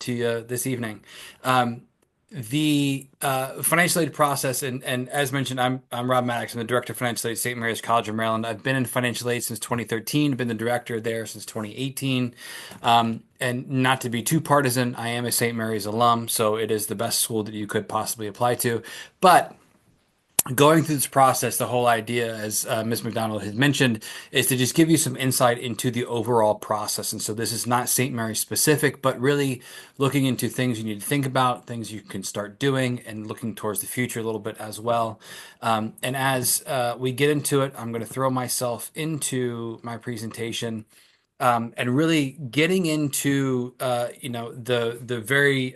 to you this evening. Um, the financial aid process, and as mentioned, I'm Rob Maddox. I'm the director of financial aid at St. Mary's College of Maryland. I've been in financial aid since 2013. Been the director there since 2018. And not to be too partisan, I am a St. Mary's alum, so it is the best school that you could possibly apply to. But going through this process, the whole idea, as Ms. McDonald has mentioned, is to just give you some insight into the overall process. And so this is not St. Mary's specific, but really looking into things you need to think about, things you can start doing, and looking towards the future a little bit as well. And as we get into it, I'm going to throw myself into my presentation and really getting into the very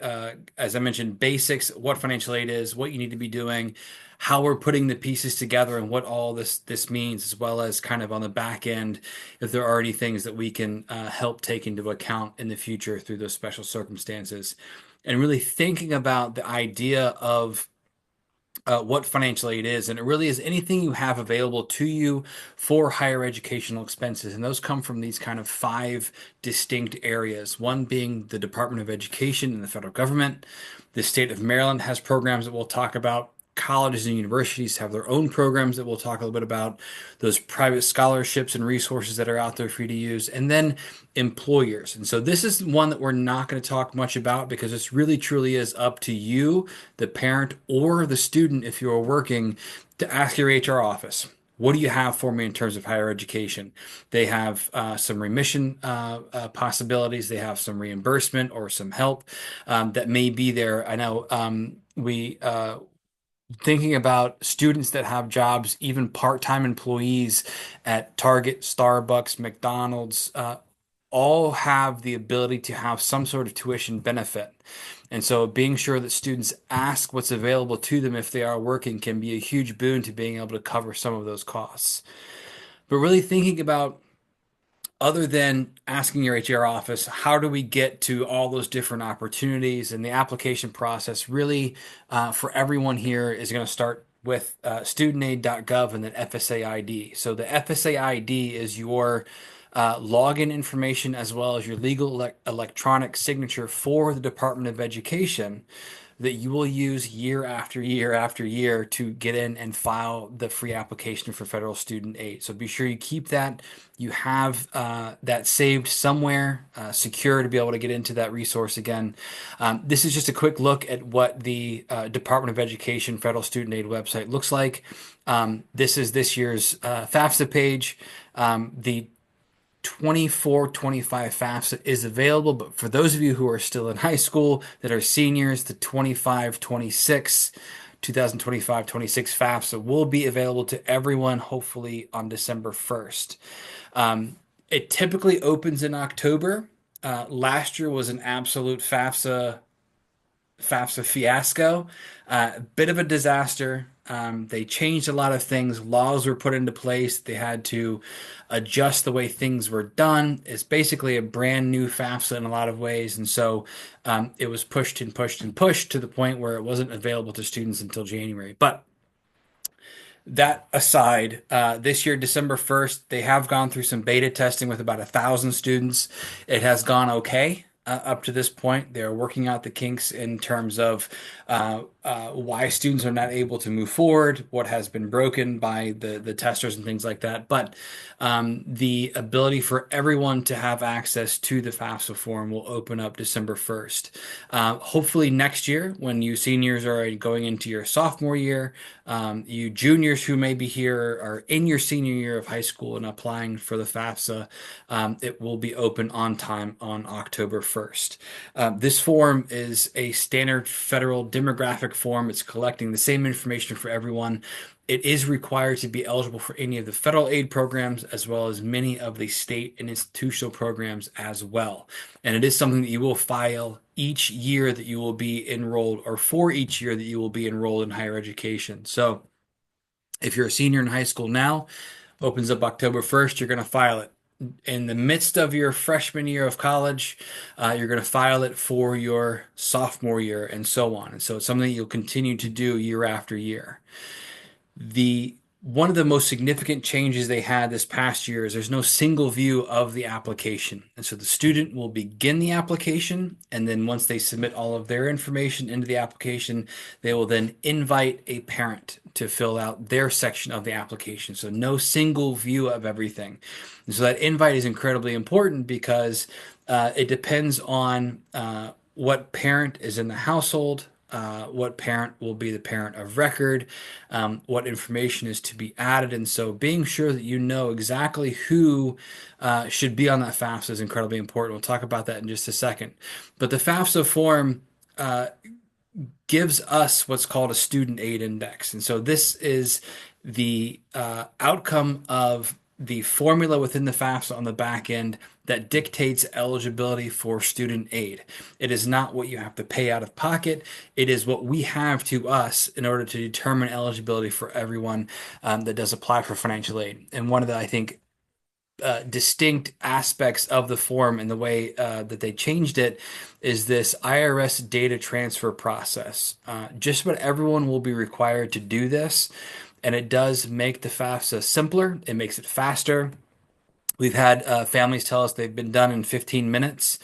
as I mentioned basics, what financial aid is, what you need to be doing, how we're putting the pieces together, and what all this means, as well as kind of on the back end, if there are any things that we can help take into account in the future through those special circumstances, and really thinking about the idea of what financial aid is. And it really is anything you have available to you for higher educational expenses. And those come from these kind of five distinct areas. One being the Department of Education and the federal government. The state of Maryland has programs that we'll talk about. Colleges and universities have their own programs that we'll talk a little bit about, those private scholarships and resources that are out there for you to use, and then employers. And so this is one that we're not going to talk much about because this really truly is up to you, the parent or the student, if you are working, to ask your HR office. What do you have for me in terms of higher education? They have some remission possibilities. They have some reimbursement or some help that may be there. I know we thinking about students that have jobs, even part-time employees at Target, Starbucks, McDonald's, all have the ability to have some sort of tuition benefit. And so being sure that students ask what's available to them if they are working can be a huge boon to being able to cover some of those costs. But really thinking about other than asking your HR office, how do we get to all those different opportunities? And the application process really for everyone here is going to start with studentaid.gov and then FSA ID. So the FSA ID is your login information as well as your legal electronic signature for the Department of Education that you will use year after year after year to get in and file the free application for federal student aid. So be sure you keep that. You have that saved somewhere, secure to be able to get into that resource again. This is just a quick look at what the Department of Education federal student aid website looks like. This is this year's FAFSA page. The 24-25 FAFSA is available, but for those of you who are still in high school that are seniors, the 25-26 2025-26 FAFSA will be available to everyone, hopefully on December 1st. It typically opens in October. Last year was an absolute FAFSA fiasco, bit of a disaster. They changed a lot of things. Laws were put into place. They had to adjust the way things were done. It's basically a brand new FAFSA in a lot of ways. And so it was pushed and pushed and pushed to the point where it wasn't available to students until January. But that aside, this year, December 1st, they have gone through some beta testing with about 1,000 students. It has gone okay. Up to this point, they're working out the kinks in terms of why students are not able to move forward, what has been broken by the testers and things like that. But the ability for everyone to have access to the FAFSA form will open up December 1st. Hopefully next year, when you seniors are going into your sophomore year, you juniors who may be here are in your senior year of high school and applying for the FAFSA, it will be open on time on October 1st. This form is a standard federal demographic form. It's collecting the same information for everyone. It is required to be eligible for any of the federal aid programs as well as many of the state and institutional programs as well. And it is something that you will file each year that you will be enrolled or for each year that you will be enrolled in higher education. So if you're a senior in high school now, opens up October 1st, you're going to file it. In the midst of your freshman year of college, you're going to file it for your sophomore year and so on. And so it's something that you'll continue to do year after year. The One of the most significant changes they had this past year is there's no single view of the application. And so the student will begin the application, and then once they submit all of their information into the application, they will then invite a parent to fill out their section of the application. So no single view of everything. And so that invite is incredibly important because it depends on what parent is in the household, what parent will be the parent of record, what information is to be added. And so being sure that you know exactly who should be on that FAFSA is incredibly important. We'll talk about that in just a second. But the FAFSA form gives us what's called a student aid index. And so this is the outcome of the formula within the FAFSA on the back end that dictates eligibility for student aid. It is not what you have to pay out of pocket. It is what we have to us in order to determine eligibility for everyone that does apply for financial aid. And one of the, I think, distinct aspects of the form and the way that they changed it is this IRS data transfer process. Just about everyone will be required to do this, and it does make the FAFSA simpler. It makes it faster. We've had families tell us they've been done in 15 minutes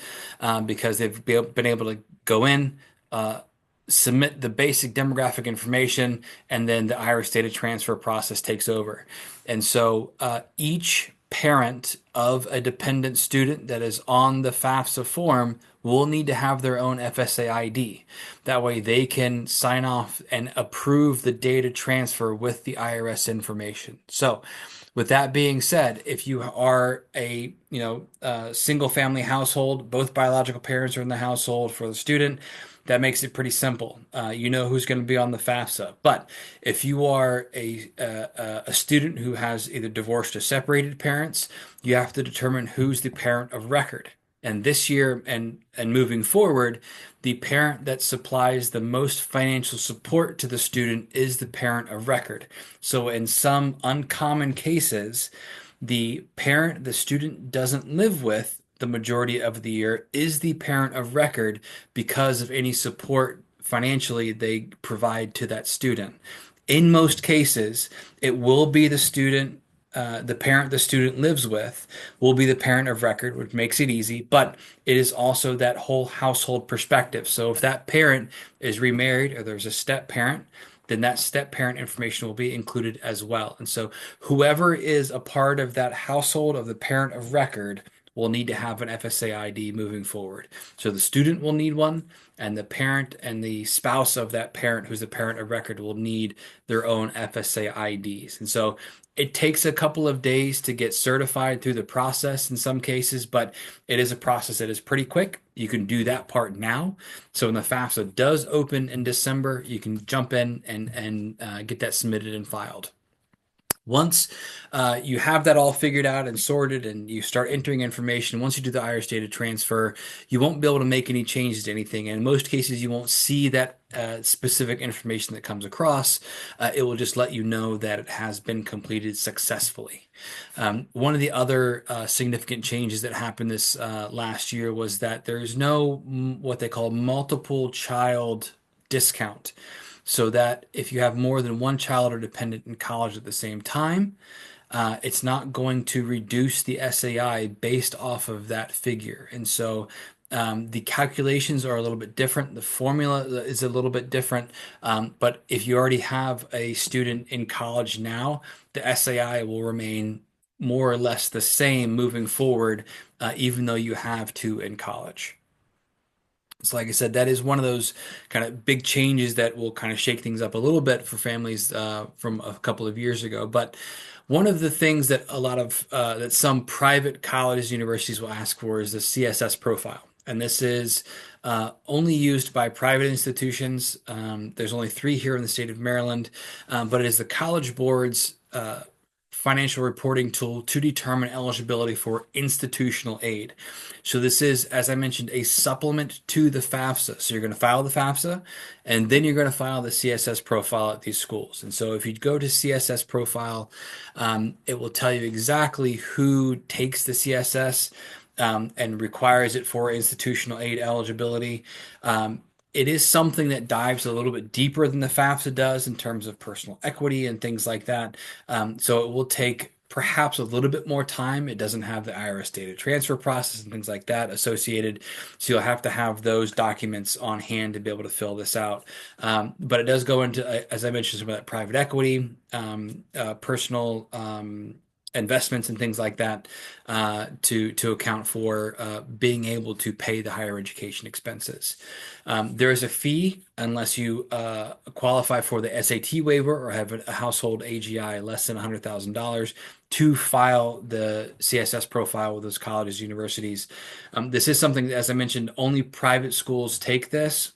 because they've been able to go in, uh, submit the basic demographic information, and then the iris data transfer process takes over. And so each parent of a dependent student that is on the FAFSA form will need to have their own FSA ID. That way they can sign off and approve the data transfer with the IRS information. So with that being said, if you are a single family household, both biological parents are in the household for the student, that makes it pretty simple. You know who's going to be on the FAFSA. But if you are a student who has either divorced or separated parents, you have to determine who's the parent of record. And this year and moving forward, the parent that supplies the most financial support to the student is the parent of record. So in some uncommon cases, the parent the student doesn't live with the majority of the year is the parent of record because of any support financially they provide to that student. In most cases, it will be the parent the student lives with will be the parent of record, which makes it easy, but it is also that whole household perspective. So if that parent is remarried or there's a step parent, then that step parent information will be included as well. And so whoever is a part of that household of the parent of record will need to have an FSA ID moving forward. So the student will need one, and the parent and the spouse of that parent, who's the parent of record, will need their own FSA IDs. And so it takes a couple of days to get certified through the process in some cases, but it is a process that is pretty quick. You can do that part now. So when the FAFSA does open in December, you can jump in and get that submitted and filed. Once you have that all figured out and sorted and you start entering information, once you do the iris data transfer, you won't be able to make any changes to anything. And in most cases, you won't see that specific information that comes across. It will just let you know that it has been completed successfully. One of the other significant changes that happened this last year was that there is no what they call multiple child discount. So that if you have more than one child or dependent in college at the same time, it's not going to reduce the SAI based off of that figure. And so the calculations are a little bit different. The formula is a little bit different. But if you already have a student in college now, the SAI will remain more or less the same moving forward, even though you have two in college. So, like I said, that is one of those kind of big changes that will kind of shake things up a little bit for families from a couple of years ago. But one of the things that that some private colleges, universities will ask for is the CSS profile, and this is only used by private institutions. There's only three here in the state of Maryland, but it is the College Board's financial reporting tool to determine eligibility for institutional aid. So this is, as I mentioned, a supplement to the FAFSA. So you're going to file the FAFSA, and then you're going to file the CSS profile at these schools. And so if you go to CSS profile, it will tell you exactly who takes the CSS and requires it for institutional aid eligibility. it is something that dives a little bit deeper than the FAFSA does in terms of personal equity and things like that. So it will take perhaps a little bit more time. It doesn't have the IRS data transfer process and things like that associated. So you'll have to have those documents on hand to be able to fill this out. But it does go into, as I mentioned, some of that private equity, personal investments and things like that to account for being able to pay the higher education expenses. There is a fee unless you qualify for the SAT waiver or have a household AGI less than $100,000 to file the CSS profile with those colleges, universities. This is something, as I mentioned, only private schools take this.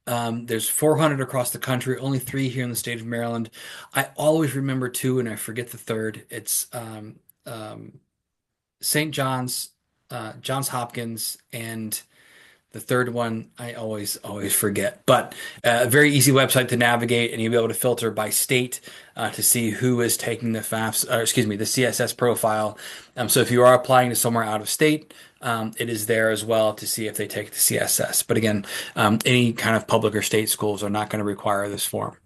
There's 400 across the country, only three here in the state of Maryland. I always remember two, and I forget the third. It's St. John's, Johns Hopkins, and the third one I always forget. But a very easy website to navigate, and you'll be able to filter by state to see who is taking the FAFS, or excuse me, the CSS profile. So if you are applying to somewhere out of state, it is there as well to see if they take the CSS. But again, any kind of public or state schools are not going to require this form.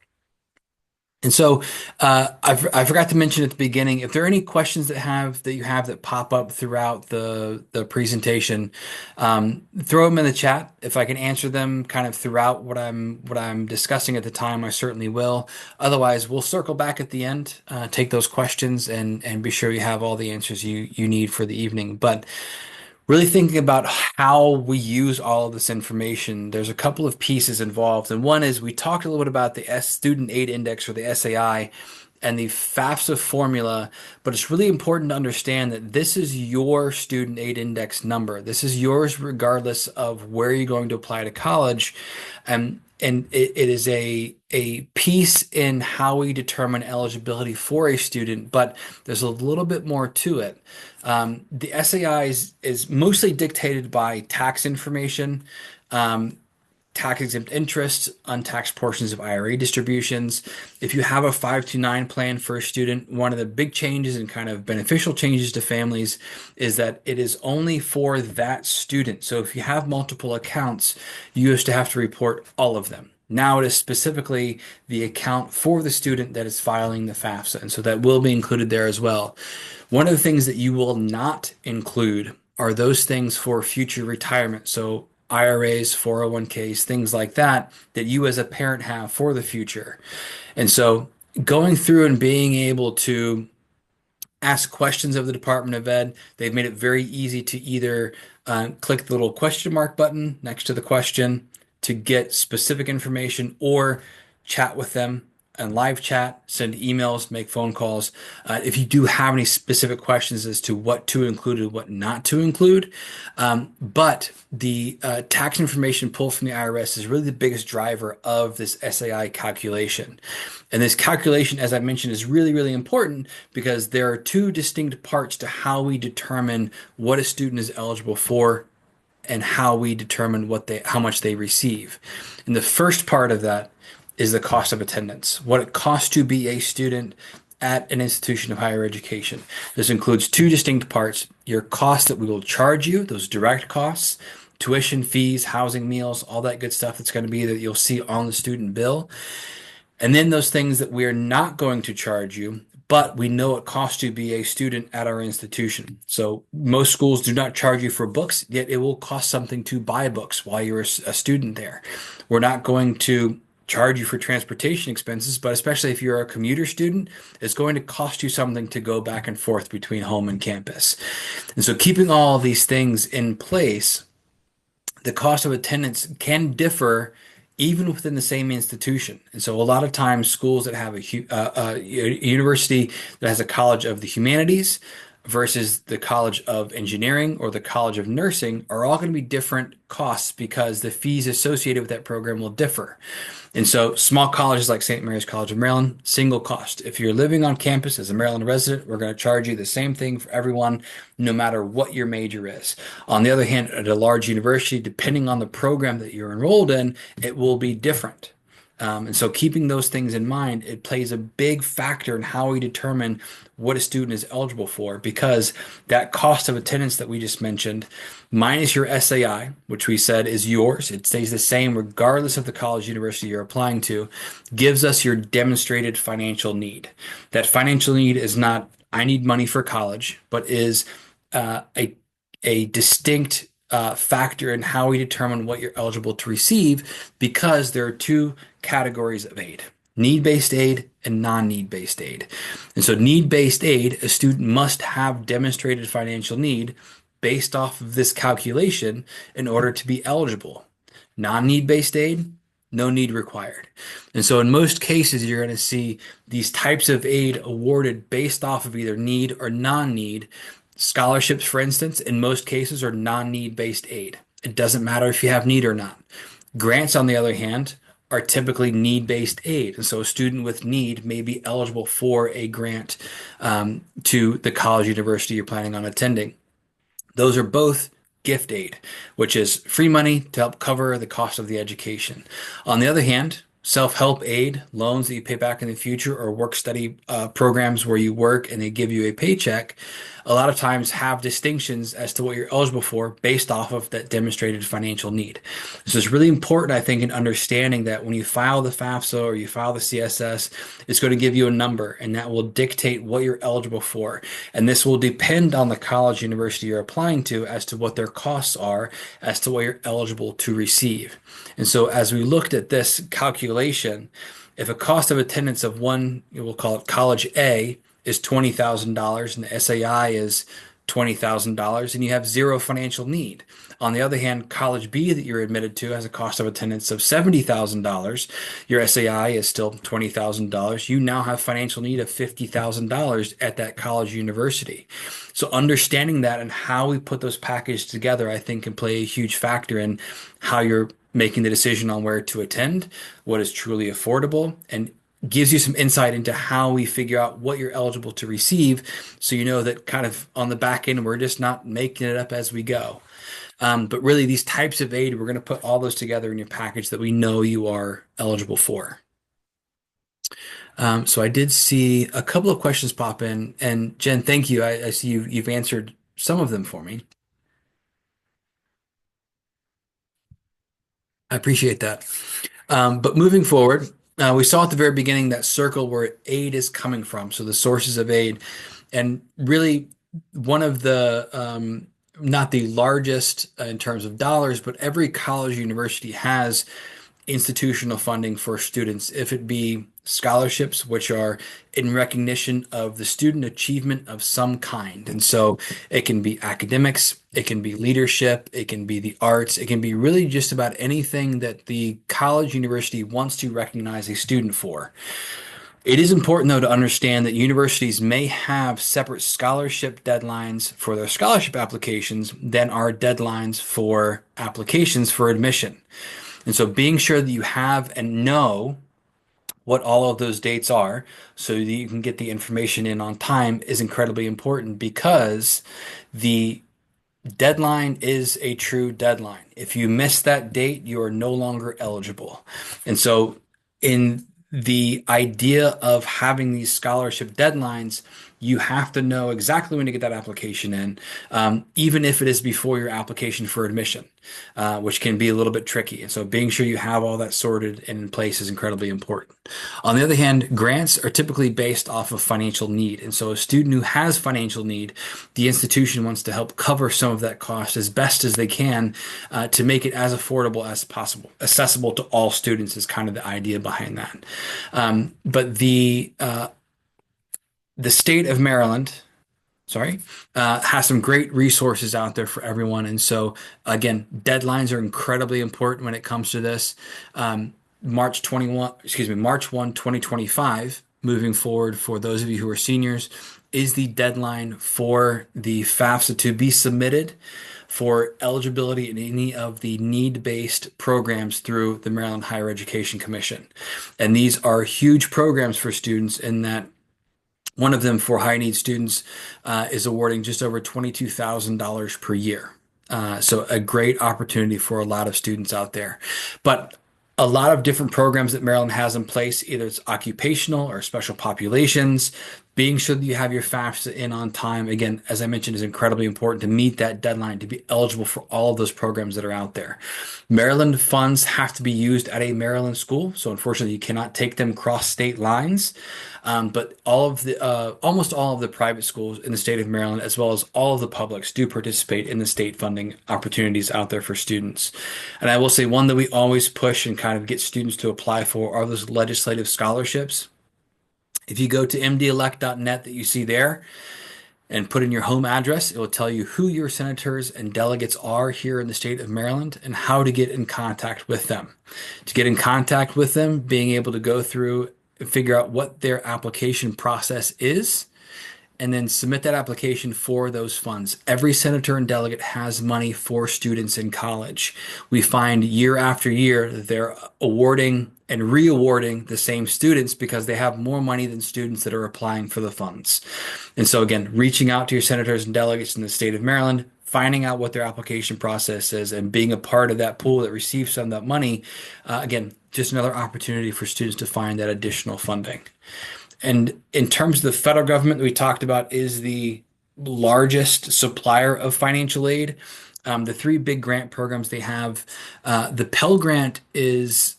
And so I forgot to mention at the beginning, if there are any questions that you have that pop up throughout the presentation, throw them in the chat. If I can answer them kind of throughout what I'm discussing at the time, I certainly will. Otherwise, we'll circle back at the end, take those questions, and be sure you have all the answers you need for the evening. But really thinking about how we use all of this information, there's a couple of pieces involved. And one is we talked a little bit about the Student Aid Index or the SAI and the FAFSA formula, but it's really important to understand that this is your Student Aid Index number. This is yours regardless of where you're going to apply to college. And it is a piece in how we determine eligibility for a student, but there's a little bit more to it. The SAI is mostly dictated by tax information, tax exempt interest, untaxed portions of IRA distributions. If you have a 529 plan for a student, one of the big changes and kind of beneficial changes to families is that it is only for that student. So if you have multiple accounts, you used to have to report all of them. Now it is specifically the account for the student that is filing the FAFSA, and so that will be included there as well. One of the things that you will not include are those things for future retirement. So IRAs, 401ks, things like that, that you as a parent have for the future. And so going through and being able to ask questions of the Department of Ed, they've made it very easy to either click the little question mark button next to the question to get specific information or chat with them and live chat, send emails, make phone calls. If you do have any specific questions as to what to include and what not to include. But the tax information pulled from the IRS is really the biggest driver of this SAI calculation. And this calculation, as I mentioned, is really, really important because there are two distinct parts to how we determine what a student is eligible for and how we determine how much they receive. And the first part of that is the cost of attendance, what it costs to be a student at an institution of higher education. This includes two distinct parts: your costs that we will charge you, those direct costs, tuition, fees, housing, meals, all that good stuff that's going to be that you'll see on the student bill. And then those things that we are not going to charge you, but we know it costs to be a student at our institution. So most schools do not charge you for books, yet it will cost something to buy books while you're a student there. We're not going to charge you for transportation expenses, but especially if you're a commuter student, it's going to cost you something to go back and forth between home and campus. And so keeping all of these things in place, the cost of attendance can differ even within the same institution. And so a lot of times schools that have a university that has a College of the Humanities versus the College of Engineering or the College of Nursing are all going to be different costs because the fees associated with that program will differ. And so small colleges like St. Mary's College of Maryland, single cost. If you're living on campus as a Maryland resident, we're going to charge you the same thing for everyone, no matter what your major is. On the other hand, at a large university, depending on the program that you're enrolled in, it will be different. And so keeping those things in mind, it plays a big factor in how we determine what a student is eligible for because that cost of attendance that we just mentioned, minus your SAI, which we said is yours, it stays the same regardless of the college university you're applying to, gives us your demonstrated financial need. That financial need is not, I need money for college, but is a distinct factor in how we determine what you're eligible to receive because there are two categories of aid: need-based aid and non-need-based aid. And so need-based aid, a student must have demonstrated financial need based off of this calculation in order to be eligible. Non-need based aid, no need required. And so in most cases, you're going to see these types of aid awarded based off of either need or non-need. Scholarships, for instance, in most cases are non-need based aid. It doesn't matter if you have need or not. Grants, on the other hand, are typically need-based aid. And so a student with need may be eligible for a grant to the college university you're planning on attending. Those are both gift aid, which is free money to help cover the cost of the education. On the other hand, self-help aid, loans that you pay back in the future, or work study programs where you work and they give you a paycheck, a lot of times have distinctions as to what you're eligible for based off of that demonstrated financial need. So it's really important, I think, in understanding that when you file the FAFSA or you file the CSS, it's going to give you a number and that will dictate what you're eligible for. And this will depend on the college university you're applying to as to what their costs are, as to what you're eligible to receive. And so as we looked at this calculation, if a cost of attendance of one, we'll call it college A, is $20,000 and the SAI is $20,000 and you have zero financial need. On the other hand, college B that you're admitted to has a cost of attendance of $70,000. Your SAI is still $20,000. You now have financial need of $50,000 at that college university. So understanding that and how we put those packages together, I think can play a huge factor in how you're making the decision on where to attend, what is truly affordable, and gives you some insight into how we figure out what you're eligible to receive. So you know that kind of on the back end, we're just not making it up as we go. But really, these types of aid, we're going to put all those together in your package that we know you are eligible for. So I did see a couple of questions pop in, and Jen, thank you. I see you've answered some of them for me. I appreciate that. But moving forward, we saw at the very beginning that circle where aid is coming from. So the sources of aid, and really one of the not the largest in terms of dollars, but every college university has institutional funding for students, if it be scholarships, which are in recognition of the student achievement of some kind. And so it can be academics, it can be leadership, it can be the arts, it can be really just about anything that the college university wants to recognize a student for. It is important, though, to understand that universities may have separate scholarship deadlines for their scholarship applications than are deadlines for applications for admission. And so being sure that you have and know what all of those dates are so that you can get the information in on time is incredibly important because the deadline is a true deadline. If you miss that date, you are no longer eligible. And so in the idea of having these scholarship deadlines, you have to know exactly when to get that application in, even if it is before your application for admission, which can be a little bit tricky. And so being sure you have all that sorted and in place is incredibly important. On the other hand, grants are typically based off of financial need. And so a student who has financial need, the institution wants to help cover some of that cost as best as they can to make it as affordable as possible. Accessible to all students is kind of the idea behind that. But the state of Maryland, sorry, has some great resources out there for everyone. And so, again, deadlines are incredibly important when it comes to this. March 1, 2025, moving forward for those of you who are seniors, is the deadline for the FAFSA to be submitted for eligibility in any of the need-based programs through the Maryland Higher Education Commission. And these are huge programs for students in that one of them for high need students is awarding just over $22,000 per year. So a great opportunity for a lot of students out there. But A lot of different programs that Maryland has in place, either it's occupational or special populations. Being sure that you have your FAFSA in on time, again, as I mentioned, is incredibly important to meet that deadline to be eligible for all of those programs that are out there. Maryland funds have to be used at a Maryland school, so unfortunately, you cannot take them cross state lines. But almost all of the private schools in the state of Maryland, as well as all of the publics, do participate in the state funding opportunities out there for students. And I will say one that we always push and kind of get students to apply for are those legislative scholarships. If you go to mdelect.net that you see there and put in your home address, it will tell you who your senators and delegates are here in the state of Maryland and how to get in contact with them. To get in contact with them, being able to go through and figure out what their application process is, and then submit that application for those funds. Every senator and delegate has money for students in college. We find year after year that they're awarding and re-awarding the same students because they have more money than students that are applying for the funds. And so again, reaching out to your senators and delegates in the state of Maryland, finding out what their application process is, and being a part of that pool that receives some of that money, again, just another opportunity for students to find that additional funding. And in terms of the federal government that we talked about is the largest supplier of financial aid. The three big grant programs they have, the Pell Grant is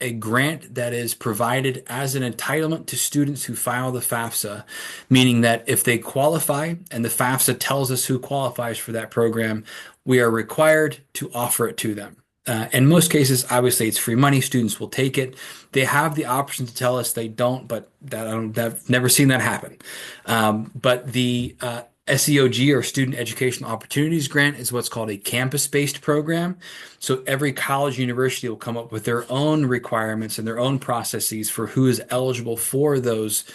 a grant that is provided as an entitlement to students who file the FAFSA, meaning that if they qualify and the FAFSA tells us who qualifies for that program, we are required to offer it to them. In most cases, obviously, it's free money. Students will take it. They have the option to tell us they don't, but I've never seen that happen. But the SEOG, or Student Educational Opportunities Grant, is what's called a campus-based program. So every college university will come up with their own requirements and their own processes for who is eligible for those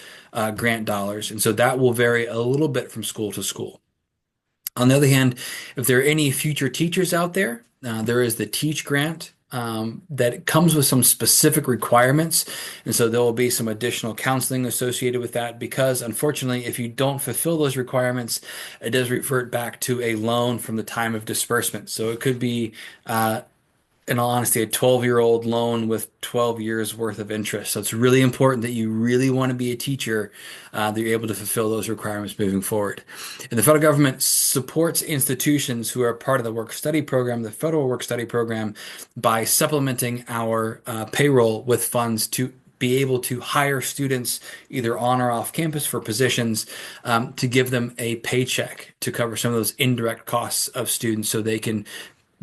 grant dollars. And so that will vary a little bit from school to school. On the other hand, if there are any future teachers out there, there is the Teach Grant that comes with some specific requirements. And so there will be some additional counseling associated with that because, unfortunately, if you don't fulfill those requirements, it does revert back to a loan from the time of disbursement. So it could be in all honesty, a 12-year-old loan with 12 years worth of interest. So it's really important that you really want to be a teacher, that you're able to fulfill those requirements moving forward. And the federal government supports institutions who are part of the work study program, the federal work study program, by supplementing our payroll with funds to be able to hire students either on or off campus for positions, to give them a paycheck to cover some of those indirect costs of students so they can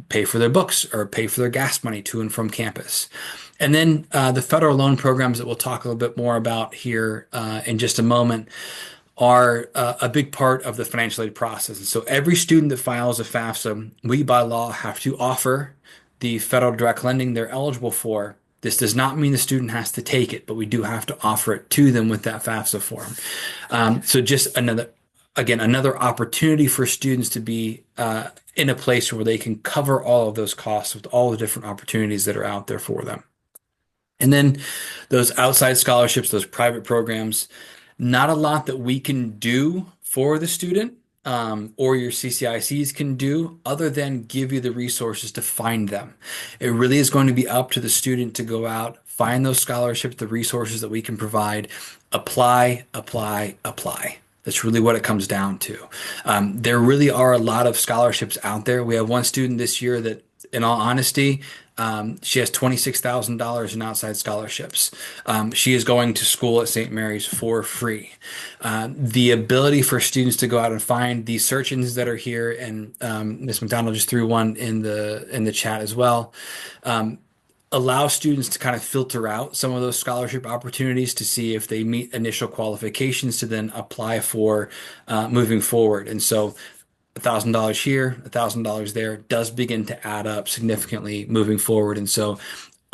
pay for their books or pay for their gas money to and from campus. And then the federal loan programs that we'll talk a little bit more about here in just a moment are a big part of the financial aid process. And so every student that files a FAFSA, we by law have to offer the federal direct lending they're eligible for. This does not mean the student has to take it, but we do have to offer it to them with that FAFSA form. So just another opportunity for students to be in a place where they can cover all of those costs with all the different opportunities that are out there for them. And then those outside scholarships, those private programs, not a lot that we can do for the student, or your CCICs can do other than give you the resources to find them. It really is going to be up to the student to go out, find those scholarships, the resources that we can provide, apply, apply, apply. That's really what it comes down to. There really are a lot of scholarships out there. We have one student this year that, in all honesty, she has $26,000 in outside scholarships. She is going to school at St. Mary's for free. The ability for students to go out and find these search engines that are here, and Ms. McDonald just threw one in the chat as well. Allow students to kind of filter out some of those scholarship opportunities to see if they meet initial qualifications to then apply for moving forward. And so $1,000 here, $1,000 there does begin to add up significantly moving forward. And so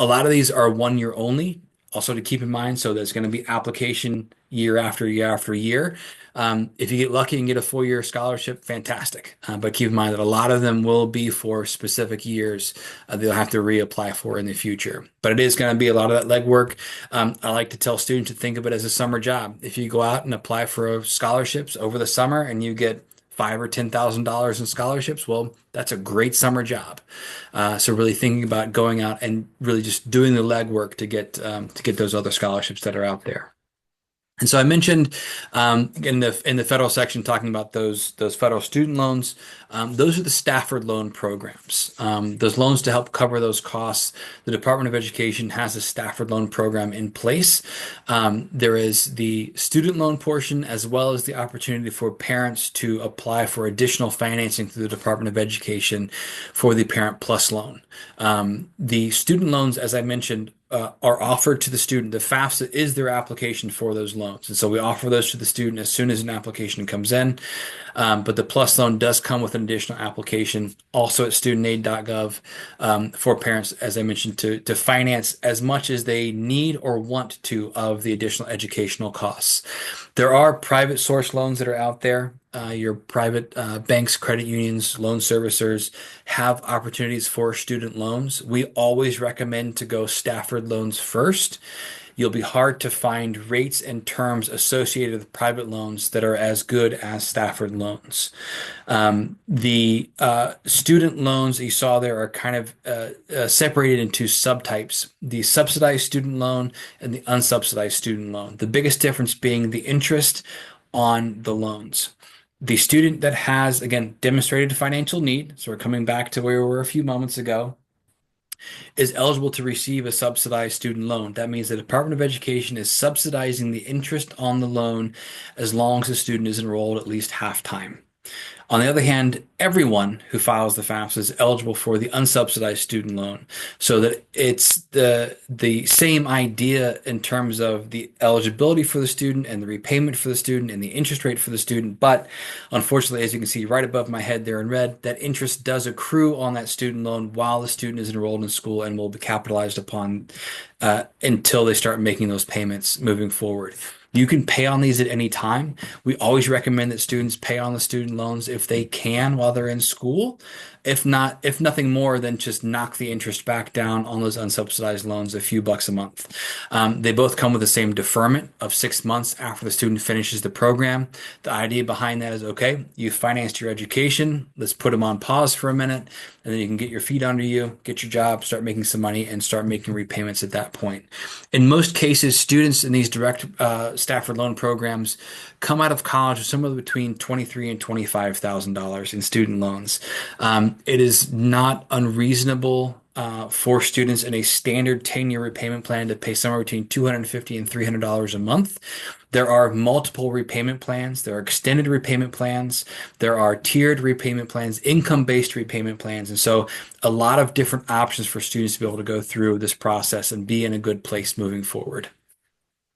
a lot of these are 1 year only. Also to keep in mind, so there's going to be application year after year after year. If you get lucky and get a full-year scholarship, fantastic. But keep in mind that a lot of them will be for specific years they'll have to reapply for in the future. But it is going to be a lot of that legwork. I like to tell students to think of it as a summer job. If you go out and apply for scholarships over the summer and you get five or $10,000 in scholarships, well, that's a great summer job. So really thinking about going out and really just doing the legwork to get those other scholarships that are out there. And so I mentioned in the federal section talking about those federal student loans. Those are the Stafford loan programs. Those loans to help cover those costs. The Department of Education has a Stafford loan program in place. There is the student loan portion as well as the opportunity for parents to apply for additional financing through the Department of Education for the Parent Plus loan. The student loans, as I mentioned, are offered to the student. The FAFSA is their application for those loans. And so we offer those to the student as soon as an application comes in. But the PLUS loan does come with an additional application also at studentaid.gov for parents, as I mentioned, to finance as much as they need or want to of the additional educational costs. There are private source loans that are out there. Your private banks, credit unions, loan servicers have opportunities for student loans. We always recommend to go Stafford loans first. You'll be hard to find rates and terms associated with private loans that are as good as Stafford loans. The student loans that you saw there are kind of separated into subtypes, the subsidized student loan and the unsubsidized student loan. The biggest difference being the interest on the loans. The student that has, again, demonstrated financial need, so we're coming back to where we were a few moments ago, is eligible to receive a subsidized student loan. That means the Department of Education is subsidizing the interest on the loan as long as the student is enrolled at least half time. On the other hand, everyone who files the FAFSA is eligible for the unsubsidized student loan, so that it's the same idea in terms of the eligibility for the student and the repayment for the student and the interest rate for the student. But unfortunately, as you can see right above my head there in red, that interest does accrue on that student loan while the student is enrolled in school and will be capitalized upon until they start making those payments moving forward. You can pay on these at any time. We always recommend that students pay on the student loans if they can while they're in school. If not, if nothing more than just knock the interest back down on those unsubsidized loans a few bucks a month. They both come with the same deferment of 6 months after the student finishes the program. The idea behind that is, okay, you financed your education. Let's put them on pause for a minute, and then you can get your feet under you, get your job, start making some money, and start making repayments at that point. In most cases, students in these direct Stafford loan programs come out of college with somewhere between $23,000 and $25,000 in student loans. It is not unreasonable for students in a standard 10-year repayment plan to pay somewhere between $250 and $300 a month. There are multiple repayment plans. There are extended repayment plans. There are tiered repayment plans, income-based repayment plans. And so a lot of different options for students to be able to go through this process and be in a good place moving forward.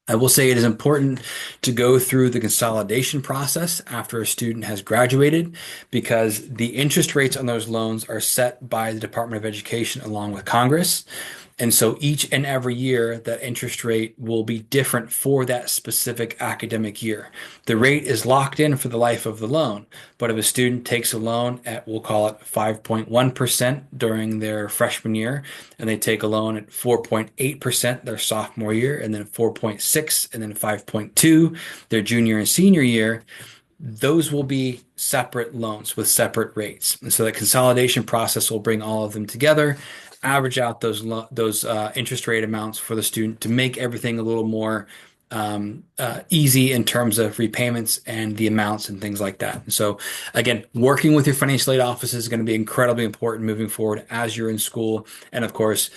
I will say it is important to go through the consolidation process after a student has graduated because the interest rates on those loans are set by the Department of Education along with Congress. And so each and every year, that interest rate will be different for that specific academic year. The rate is locked in for the life of the loan. But if a student takes a loan at, we'll call it 5.1% during their freshman year, and they take a loan at 4.8% their sophomore year, and then 4.6, and then 5.2 their junior and senior year, those will be separate loans with separate rates. And so that consolidation process will bring all of them together, average out those interest rate amounts for the student to make everything a little more easy in terms of repayments and the amounts and things like that. And so again, working with your financial aid office is going to be incredibly important moving forward as you're in school. And of course,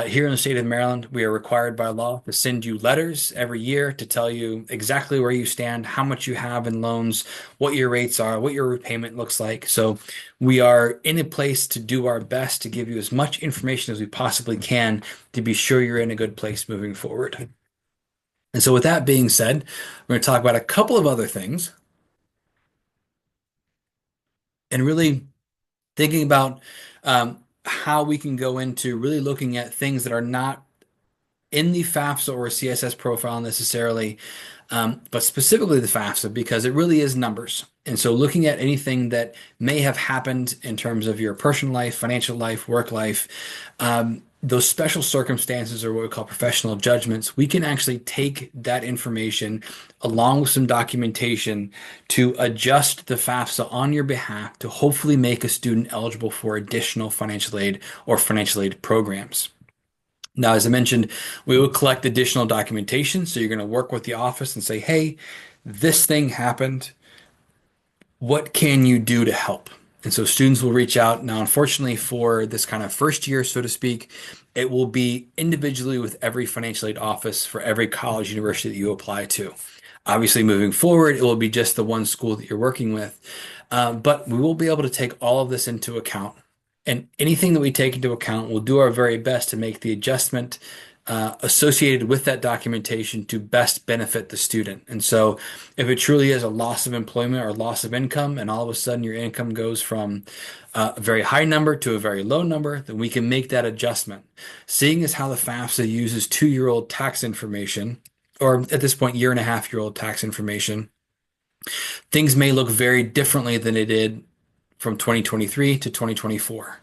here in the state of Maryland, we are required by law to send you letters every year to tell you exactly where you stand, how much you have in loans, what your rates are, what your repayment looks like. So we are in a place to do our best to give you as much information as we possibly can to be sure you're in a good place moving forward. And so with that being said, we're going to talk about a couple of other things and really thinking about how we can go into really looking at things that are not in the FAFSA or CSS profile necessarily, but specifically the FAFSA because it really is numbers. And so looking at anything that may have happened in terms of your personal life, financial life, work life, those special circumstances or what we call professional judgments, we can actually take that information along with some documentation to adjust the FAFSA on your behalf to hopefully make a student eligible for additional financial aid or financial aid programs. Now, as I mentioned, we will collect additional documentation. So you're going to work with the office and say, hey, this thing happened. What can you do to help? And so students will reach out. Now, unfortunately, for this kind of first year, so to speak, it will be individually with every financial aid office for every college, university that you apply to. Obviously, moving forward, it will be just the one school that you're working with. But we will be able to take all of this into account. And anything that we take into account, we'll do our very best to make the adjustment associated with that documentation to best benefit the student. And so if it truly is a loss of employment or loss of income, and all of a sudden your income goes from a very high number to a very low number, then we can make that adjustment. Seeing as how the FAFSA uses 2-year-old tax information, or at this point, 1.5-year-old tax information, things may look very differently than it did from 2023 to 2024.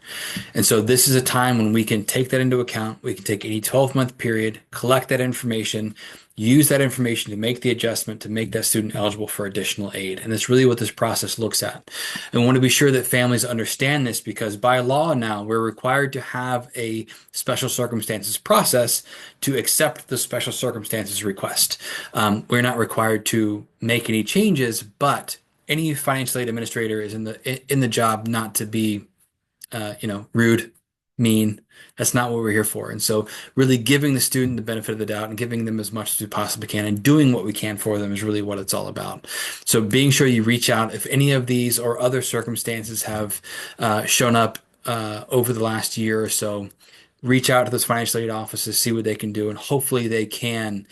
And so this is a time when we can take that into account. We can take any 12-month period, collect that information, use that information to make the adjustment to make that student eligible for additional aid. And that's really what this process looks at. And we want to be sure that families understand this because by law now, we're required to have a special circumstances process to accept the special circumstances request. We're not required to make any changes, but any financial aid administrator is in the job not to be, rude, mean. That's not what we're here for. And so really giving the student the benefit of the doubt and giving them as much as we possibly can and doing what we can for them is really what it's all about. So being sure you reach out if any of these or other circumstances have shown up over the last year or so, reach out to those financial aid offices, see what they can do, and hopefully they can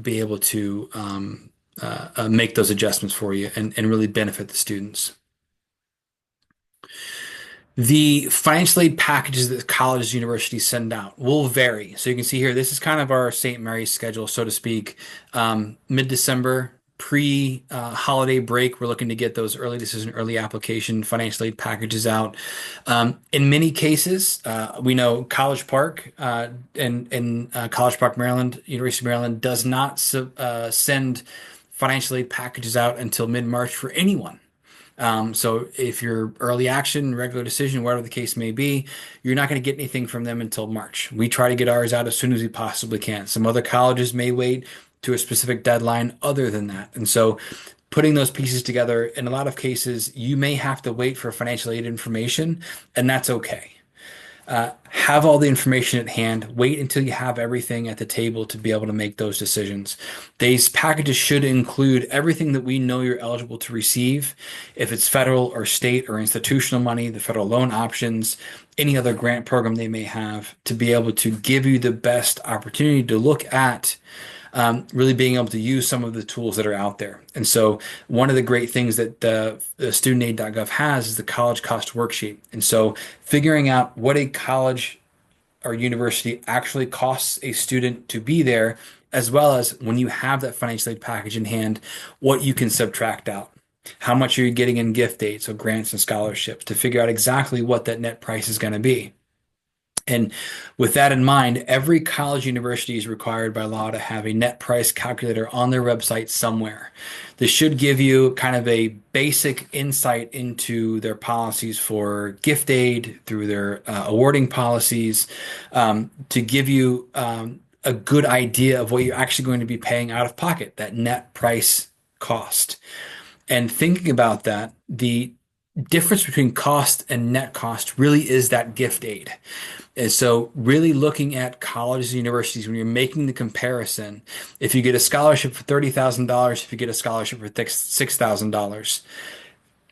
be able to make those adjustments for you and really benefit the students. The financial aid packages that colleges, universities send out will vary. So you can see here, this is kind of our St. Mary's schedule, so to speak. Mid-December, pre-holiday break, we're looking to get those early decision, early application financial aid packages out. In many cases, we know College Park in College Park, Maryland, University of Maryland does not send financial aid packages out until mid-March for anyone. So if you're early action, regular decision, whatever the case may be, you're not going to get anything from them until March. We try to get ours out as soon as we possibly can. Some other colleges may wait to a specific deadline other than that. And so putting those pieces together, in a lot of cases, you may have to wait for financial aid information, and that's okay. Have all the information at hand. Wait until you have everything at the table to be able to make those decisions. These packages should include everything that we know you're eligible to receive. If it's federal or state or institutional money, the federal loan options, any other grant program they may have, to be able to give you the best opportunity to look at really being able to use some of the tools that are out there. And so one of the great things that the studentaid.gov has is the college cost worksheet. And so figuring out what a college or university actually costs a student to be there, as well as when you have that financial aid package in hand, what you can subtract out. How much are you getting in gift aid, so grants and scholarships, to figure out exactly what that net price is going to be. And with that in mind, every college university is required by law to have a net price calculator on their website somewhere. This should give you kind of a basic insight into their policies for gift aid, through their awarding policies, to give you a good idea of what you're actually going to be paying out of pocket, that net price cost. And thinking about that, the difference between cost and net cost really is that gift aid. And so really looking at colleges and universities, when you're making the comparison, if you get a scholarship for $30,000, if you get a scholarship for $6,000,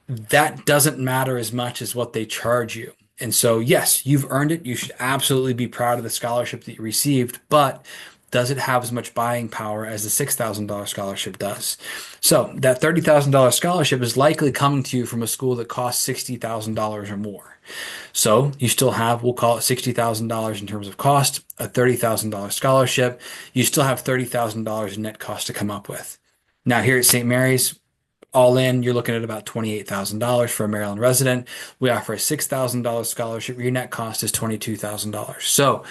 that doesn't matter as much as what they charge you. And so, yes, you've earned it. You should absolutely be proud of the scholarship that you received, but does it have as much buying power as the $6,000 scholarship does? So that $30,000 scholarship is likely coming to you from a school that costs $60,000 or more. So you still have, we'll call it $60,000 in terms of cost, a $30,000 scholarship. You still have $30,000 in net cost to come up with. Now, here at St. Mary's, all in, you're looking at about $28,000 for a Maryland resident. We offer a $6,000 scholarship. Your net cost is $22,000. So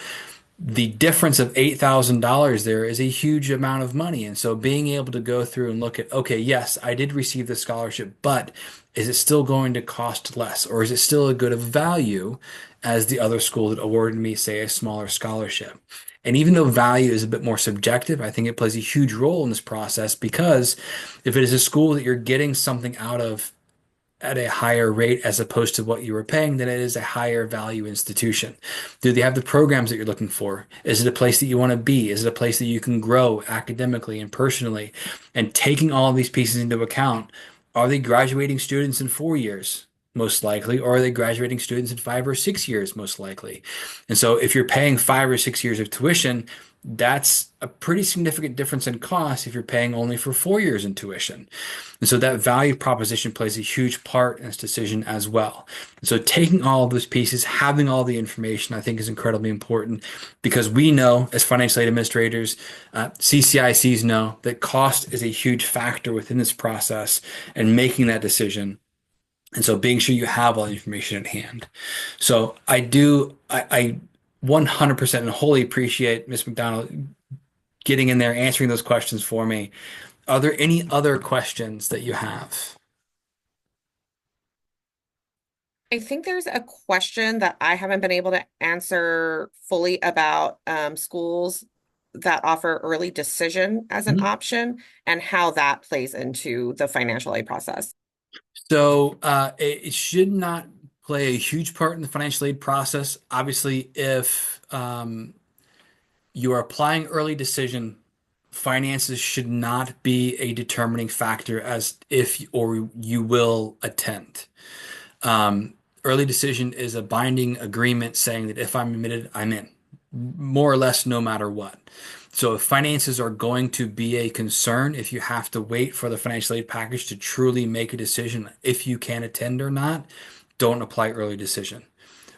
the difference of $8,000 there is a huge amount of money. And so being able to go through and look at, okay, yes, I did receive the scholarship, but is it still going to cost less? Or is it still a good of value as the other school that awarded me, say, a smaller scholarship? And even though value is a bit more subjective, I think it plays a huge role in this process because if it is a school that you're getting something out of at a higher rate as opposed to what you were paying, then it is a higher value institution. Do they have the programs that you're looking for? Is it a place that you want to be? Is it a place that you can grow academically and personally? And taking all of these pieces into account, are they graduating students in 4 years? Most likely, or are they graduating students in 5 or 6 years? Most likely. And so if you're paying 5 or 6 years of tuition, that's a pretty significant difference in cost if you're paying only for 4 years in tuition. And so that value proposition plays a huge part in this decision as well. And so taking all of those pieces, having all the information, I think is incredibly important because we know as financial aid administrators, CCICs know that cost is a huge factor within this process and making that decision. And so being sure you have all the information at hand. So I 100% and wholly appreciate Ms. McDonald getting in there, answering those questions for me. Are there any other questions that you have? I think there's a question that I haven't been able to answer fully about schools that offer early decision as an Mhm. option and how that plays into the financial aid process. So it should not play a huge part in the financial aid process. Obviously, if you are applying early decision, finances should not be a determining factor as if or you will attend. Um, Early decision is a binding agreement saying that if I'm admitted, I'm in, more or less, no matter what. So if finances are going to be a concern, if you have to wait for the financial aid package to truly make a decision if you can attend or not, don't apply early decision.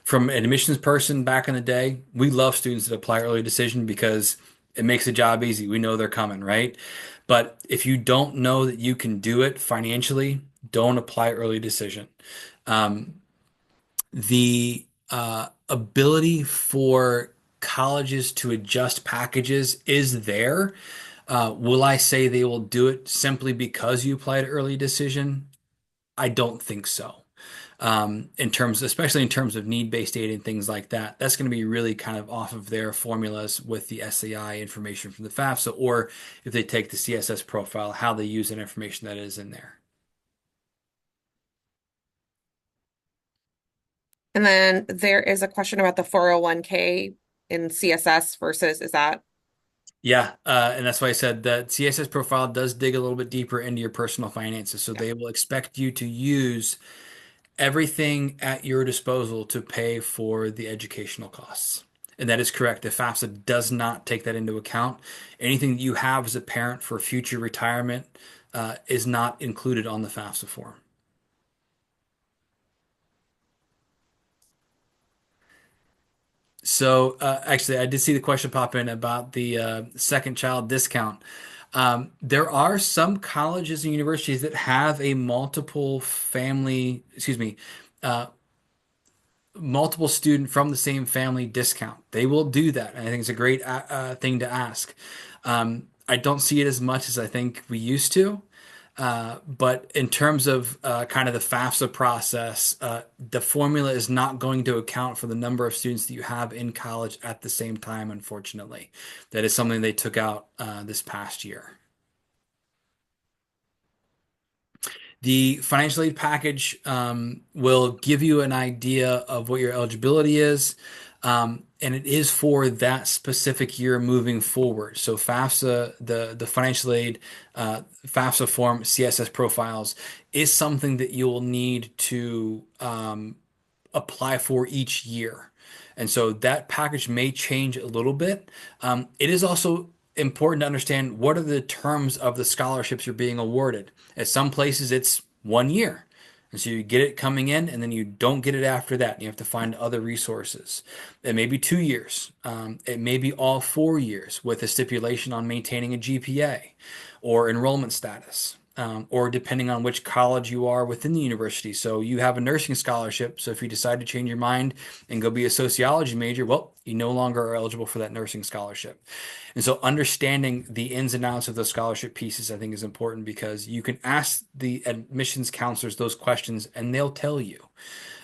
From an admissions person back in the day, we love students that apply early decision because it makes the job easy. We know they're coming, right? But if you don't know that you can do it financially, don't apply early decision. Um, the ability for colleges to adjust packages is there. Will I say they will do it simply because you applied early decision? I don't think so. In terms, especially in terms of need-based data and things like that, that's going to be really kind of off of their formulas with the SAI information from the FAFSA, or if they take the CSS profile, how they use that information that is in there. And then there is a question about the 401k in CSS versus is that Yeah, and that's why I said that CSS profile does dig a little bit deeper into your personal finances. So yeah. they will expect you to use everything at your disposal to pay for the educational costs. And that is correct. The FAFSA does not take that into account. Anything that you have as a parent for future retirement is not included on the FAFSA form. So actually, I did see the question pop in about the second child discount. There are some colleges and universities that have a multiple family, excuse me, uh, multiple student from the same family discount. They will do that. And I think it's a great thing to ask. I don't see it as much as I think we used to. But in terms of kind of the FAFSA process, the formula is not going to account for the number of students that you have in college at the same time, unfortunately. That is something they took out this past year. The financial aid package will give you an idea of what your eligibility is, and it is for that specific year moving forward. So FAFSA, the financial aid FAFSA form CSS profiles is something that you will need to apply for each year. And so that package may change a little bit. It is also important to understand what are the terms of the scholarships you're being awarded. At some places, it's 1 year. And so you get it coming in, and then you don't get it after that. You have to find other resources. It may be 2 years. It may be all 4 years with a stipulation on maintaining a GPA or enrollment status. Or depending on which college you are within the university. So you have a nursing scholarship. So if you decide to change your mind and go be a sociology major, well, you no longer are eligible for that nursing scholarship. And so understanding the ins and outs of those scholarship pieces, I think, is important because you can ask the admissions counselors those questions and they'll tell you.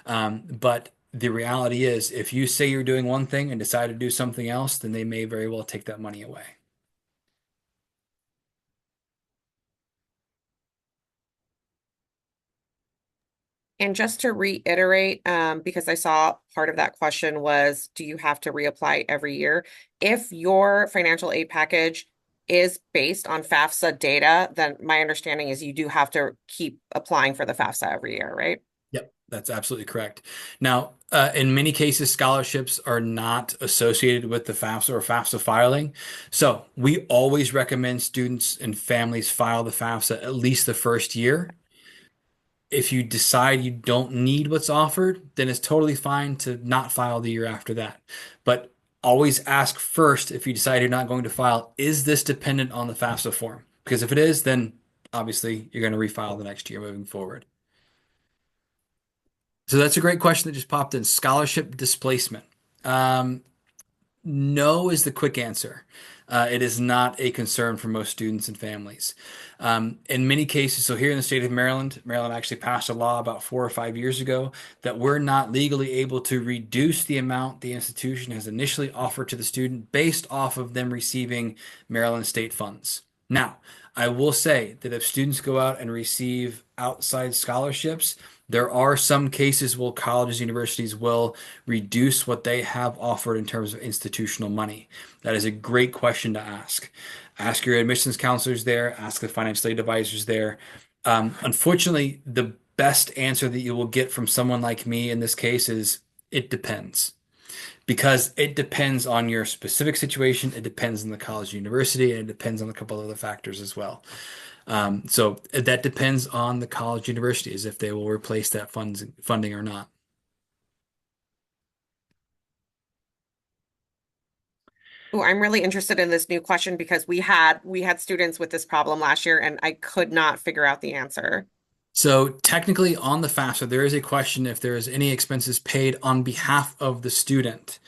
But the reality is, if you say you're doing one thing and decide to do something else, then they may very well take that money away. And just to reiterate, because I saw part of that question was, do you have to reapply every year? If your financial aid package is based on FAFSA data, then my understanding is you do have to keep applying for the FAFSA every year, right? Yep, that's absolutely correct. Now, in many cases, scholarships are not associated with the FAFSA or FAFSA filing. So we always recommend students and families file the FAFSA at least the first year. If you decide you don't need what's offered, then it's totally fine to not file the year after that. But always ask first if you decide you're not going to file, is this dependent on the FAFSA form? Because if it is, then obviously you're going to refile the next year moving forward. So that's a great question that just popped in. Scholarship displacement. Um, No is the quick answer. It is not a concern for most students and families. In many cases, so here in the state of Maryland, Maryland actually passed a law about 4 or 5 years ago that we're not legally able to reduce the amount the institution has initially offered to the student based off of them receiving Maryland state funds. Now, I will say that if students go out and receive outside scholarships, there are some cases where colleges, universities will reduce what they have offered in terms of institutional money? That is a great question to ask. Ask your admissions counselors there, ask the financial aid advisors there. Unfortunately, the best answer that you will get from someone like me in this case is it depends. Because it depends on your specific situation, it depends on the college, university, and it depends on a couple other factors as well. So that depends on the college, university, as if they will replace that funding or not. Oh, I'm really interested in this new question because we had students with this problem last year and I could not figure out the answer. So technically on the FAFSA, there is a question if there is any expenses paid on behalf of the student.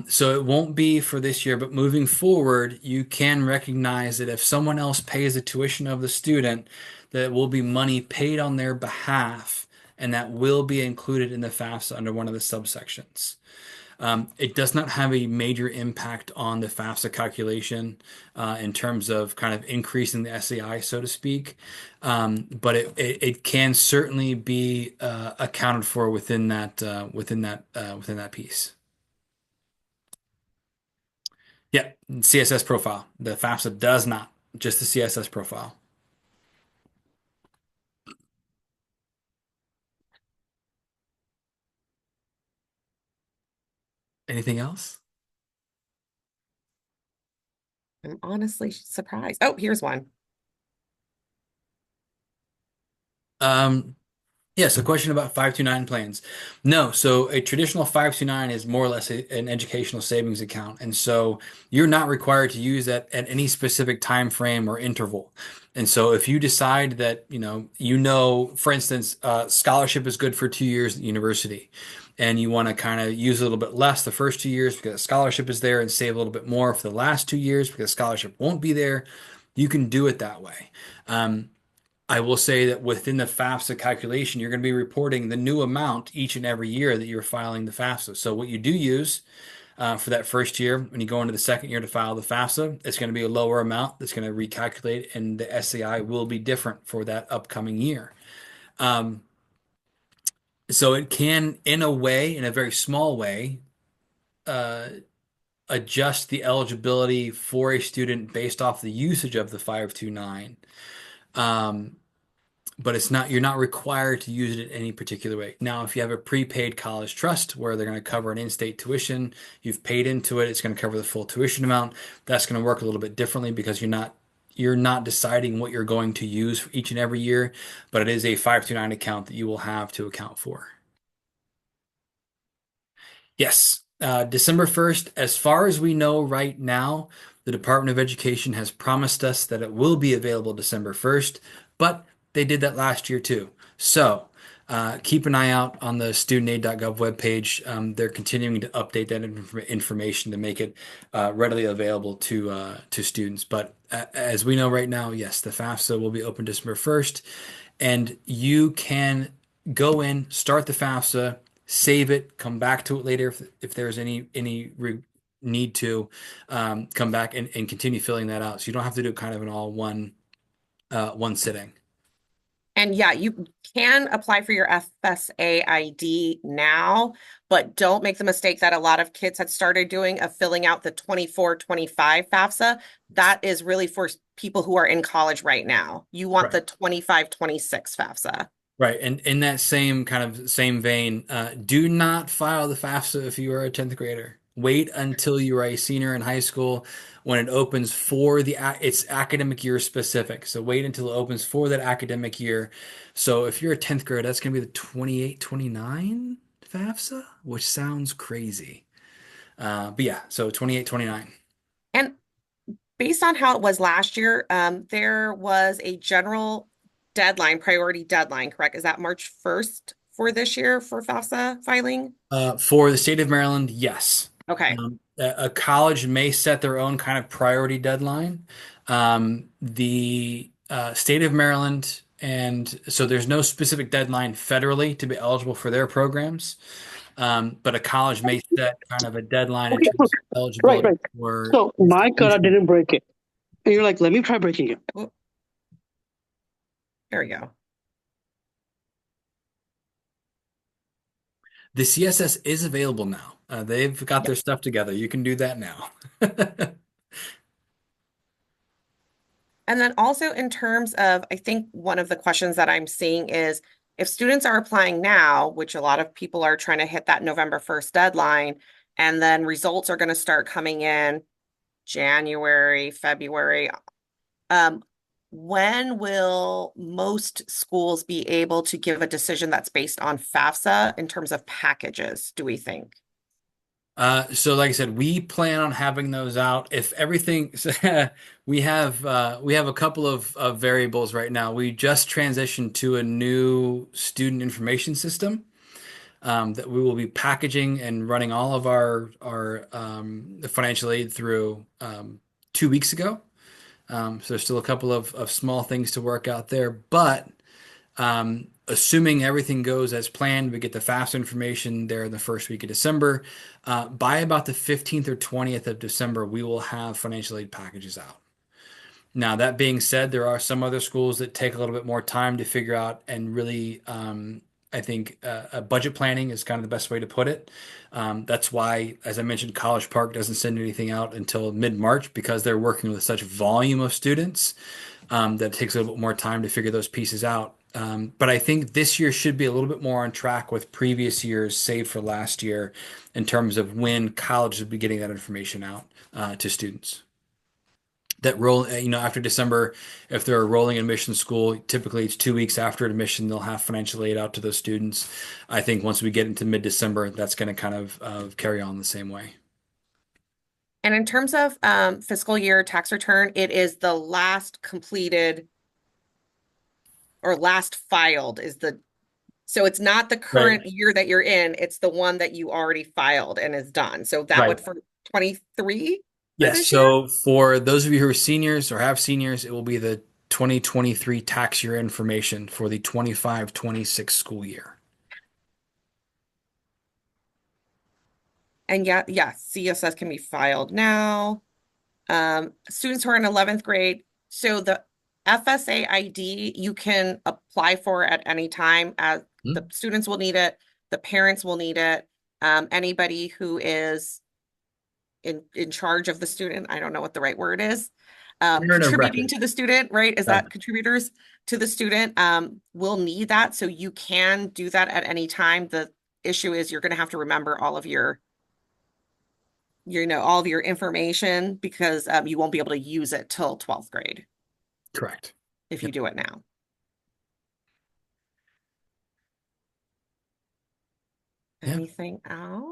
So it won't be for this year, but moving forward, you can recognize that if someone else pays the tuition of the student, that it will be money paid on their behalf, and that will be included in the FAFSA under one of the subsections. It does not have a major impact on the FAFSA calculation in terms of kind of increasing the SEI, so to speak. But it can certainly be accounted for within that piece. Yeah, CSS profile. The FAFSA does not, just the CSS profile. Anything else? I'm honestly surprised. Oh, here's one. Um, Yeah, so question about 529 plans. No, so a traditional 529 is more or less an educational savings account. And so you're not required to use that at any specific time frame or interval. And so if you decide that, for instance, scholarship is good for 2 years at university, and you want to kind of use a little bit less the first 2 years because scholarship is there and save a little bit more for the last 2 years because scholarship won't be there, you can do it that way. I will say that within the FAFSA calculation, you're going to be reporting the new amount each and every year that you're filing the FAFSA. So what you do use for that first year, when you go into the second year to file the FAFSA, it's going to be a lower amount that's going to recalculate, and the SCI will be different for that upcoming year. Um, so it can, in a way, in a very small way, uh, adjust the eligibility for a student based off the usage of the 529. Um, but you're not required to use it in any particular way. Now, if you have a prepaid college trust where they're going to cover an in-state tuition, you've paid into it, it's going to cover the full tuition amount. That's going to work a little bit differently because you're not deciding what you're going to use for each and every year, but it is a 529 account that you will have to account for. Yes, December 1st, as far as we know right now, the Department of Education has promised us that it will be available December 1st, but they did that last year too. So keep an eye out on the studentaid.gov webpage. They're continuing to update that information to make it readily available to students. But as we know right now, yes, the FAFSA will be open December 1st, and you can go in, start the FAFSA, save it, come back to it later if there's any need to come back and continue filling that out. So you don't have to do kind of an all one sitting. And yeah, you can apply for your FSA ID now, but don't make the mistake that a lot of kids had started doing of filling out the 24-25 FAFSA. That is really for people who are in college right now. You want Right. the 25-26 FAFSA. Right. And in that same kind of same vein, do not file the FAFSA if you are a 10th grader. Wait until you are a senior in high school when it opens for it's academic year specific. So wait until it opens for that academic year. So if you're a 10th grader, that's going to be the 28-29 FAFSA, which sounds crazy. But yeah, so 28-29. And based on how it was last year, there was a general deadline, priority deadline, correct? Is that March 1st for this year for FAFSA filing? For the state of Maryland, yes. Okay. A college may set their own kind of priority deadline. The state of Maryland, and so there's no specific deadline federally to be eligible for their programs. But a college may set kind of a deadline in Okay, terms of right, eligibility right. for So my car institutions. didn't break it. And you're like, let me try breaking it. Oh, there we go. The CSS is available now. They've got their stuff together. You can do that now. And then also in terms of, I think one of the questions that I'm seeing is if students are applying now, which a lot of people are trying to hit that November 1st deadline, and then results are going to start coming in January, February, um, when will most schools be able to give a decision that's based on FAFSA in terms of packages, do we think? So like I said, we plan on having those out. If everything, we have a couple of variables right now. We just transitioned to a new student information system that we will be packaging and running all of our financial aid through 2 weeks ago. So there's still a couple of small things to work out there, but assuming everything goes as planned, we get the FAFSA information there in the first week of December. By about the 15th or 20th of December, we will have financial aid packages out. Now, that being said, there are some other schools that take a little bit more time to figure out and really, I think budget planning is kind of the best way to put it. That's why, as I mentioned, College Park doesn't send anything out until mid-March because they're working with such volume of students that it takes a little bit more time to figure those pieces out. But I think this year should be a little bit more on track with previous years, save for last year, in terms of when colleges will be getting that information out to students that roll, after December, if they're a rolling admission school, typically it's 2 weeks after admission, they'll have financial aid out to those students. I think once we get into mid-December, that's going to kind of carry on the same way. And in terms of fiscal year tax return, it is the last completed or last filed is so it's not the Right. current year that you're in, it's the one that you already filed and is done. So that Right. would for 23 for Yes. this year. So for those of you who are seniors or have seniors, it will be the 2023 tax year information for the 25-26 school year. And yeah, CSS can be filed now. Students who are in 11th grade, so the FSA ID you can apply for at any time as Hmm? the students will need it, the parents will need it. Anybody who is in charge of the student, I don't know what the right word is, Parent of contributing record. to the student, right? Is Right. that contributors to the student will need that. So you can do that at any time. The issue is you're going to have to remember all of all of your information because you won't be able to use it till 12th grade. Correct. if you Yep. do it now. Yeah. Anything else?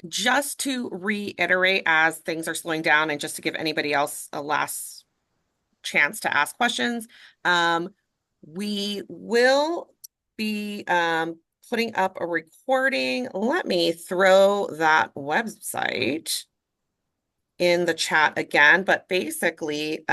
Just to reiterate, as things are slowing down and just to give anybody else a last chance to ask questions, we will be putting up a recording. Let me throw that website in the chat again, but basically,